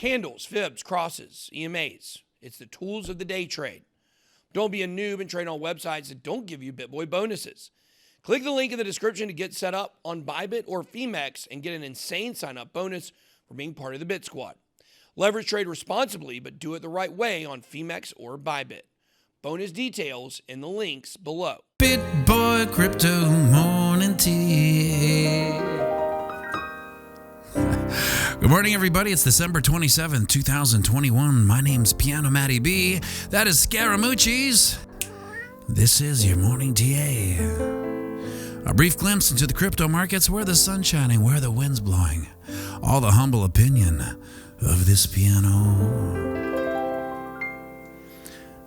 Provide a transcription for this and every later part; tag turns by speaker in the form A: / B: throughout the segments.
A: Candles, fibs, crosses, EMAs. It's the tools of the day trade. Don't be a noob and trade on websites that don't give you BitBoy bonuses. Click the link in the description to get set up on ByBit or Femex and get an insane sign-up bonus for being part of the BitSquad. Leverage trade responsibly, but do it the right way on Femex or ByBit. Bonus details in the links below.
B: BitBoy Crypto Morning Tea. Good morning, everybody. It's December 27th, 2021. My name's Piano Matty B. That is Scaramucci's. This is your morning TA. A brief glimpse into the crypto markets, where the sun's shining, where the wind's blowing. All the humble opinion of this piano.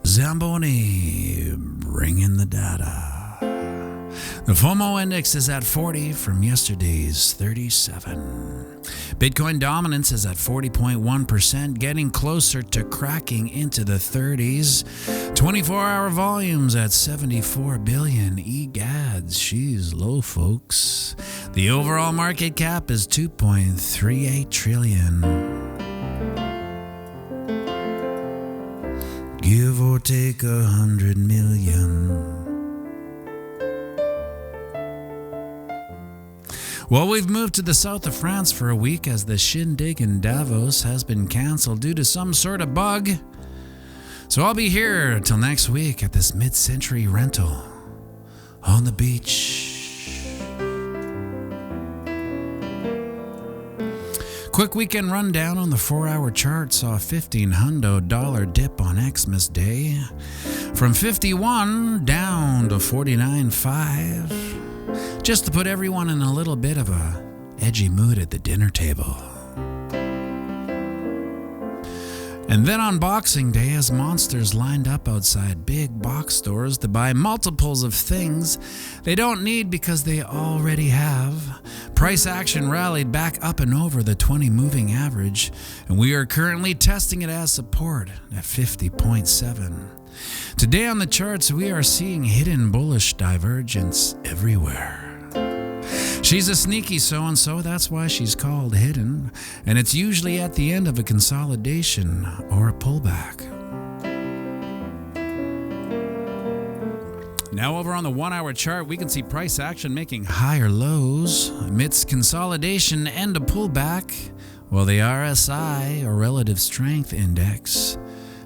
B: Zamboni, bringing the data. The FOMO index is at 40 from yesterday's 37. Bitcoin dominance is at 40.1%, getting closer to cracking into the 30s. 24-hour volumes at 74 billion. Egads, she's low, folks. The overall market cap is 2.38 trillion. Give or take 100 million. Well, we've moved to the south of France for a week as the shindig in Davos has been canceled due to some sort of bug. So I'll be here until next week at this mid-century rental on the beach. Quick weekend rundown on the 4-hour chart saw a $1,500 dip on Xmas Day, from 51 down to 49.5. Just to put everyone in a little bit of a edgy mood at the dinner table. And then on Boxing Day, as monsters lined up outside big box stores to buy multiples of things they don't need because they already have, price action rallied back up and over the 20 moving average, and we are currently testing it as support at 50.7. Today on the charts, we are seeing hidden bullish divergence everywhere. She's a sneaky so-and-so, that's why she's called hidden, and it's usually at the end of a consolidation or a pullback. Now over on the 1-hour chart, we can see price action making higher lows amidst consolidation and a pullback, while the RSI, or Relative Strength Index,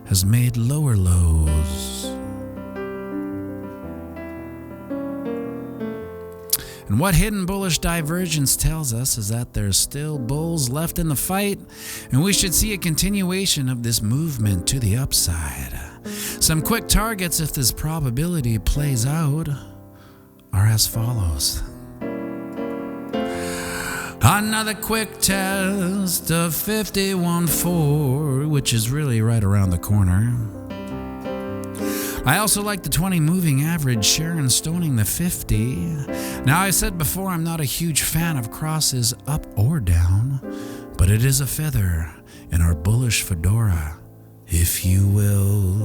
B: has made lower lows. And what hidden bullish divergence tells us is that there's still bulls left in the fight, and we should see a continuation of this movement to the upside. Some quick targets, if this probability plays out, are as follows. Another quick test of 51.4, which is really right around the corner. I also like the 20 moving average, Sharon stoning the 50. Now, I said before I'm not a huge fan of crosses up or down, but it is a feather in our bullish fedora, if you will.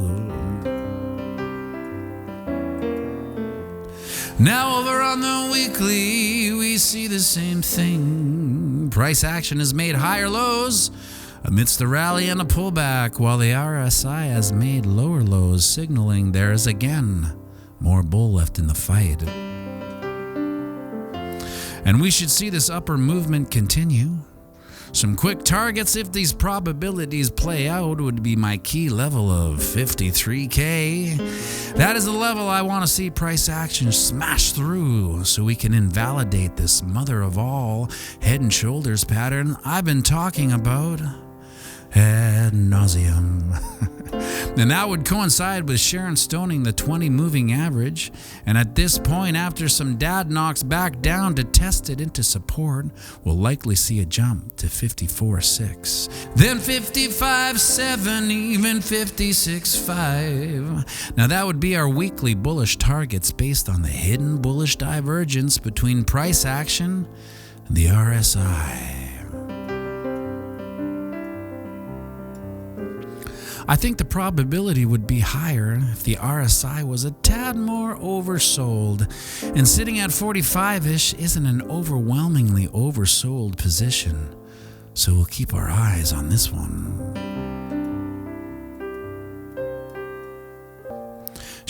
B: Now over on the weekly, we see the same thing. Price action has made higher lows amidst the rally and a pullback, while the RSI has made lower lows, signaling there is again more bull left in the fight. And we should see this upper movement continue. Some quick targets, if these probabilities play out, would be my key level of 53K. That is the level I want to see price action smash through so we can invalidate this mother of all head and shoulders pattern I've been talking about ad nauseum. And that would coincide with Sharon stoning the 20 moving average, and at this point, after some dad knocks back down to test it into support, we'll likely see a jump to 54.6, then 55.7, even 56.5. Now that would be our weekly bullish targets based on the hidden bullish divergence between price action and the RSI. I think the probability would be higher if the RSI was a tad more oversold, and sitting at 45-ish isn't an overwhelmingly oversold position, so we'll keep our eyes on this one.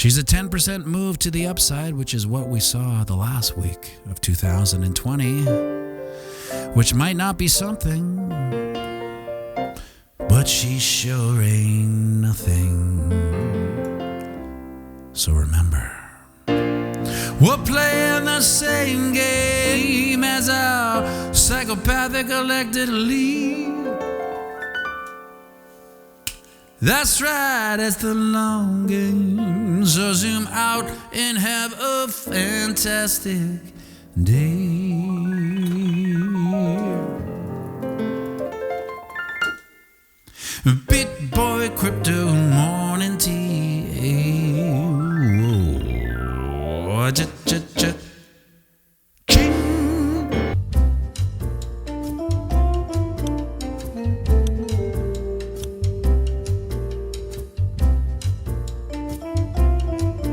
B: She's a 10% move to the upside, which is what we saw the last week of 2020, which might not be something, but she sure ain't nothing. So remember, we're playing the same game as our psychopathic elected lead. That's right, it's the long game. So zoom out and have a fantastic day. BitBoy Crypto Morning Tea.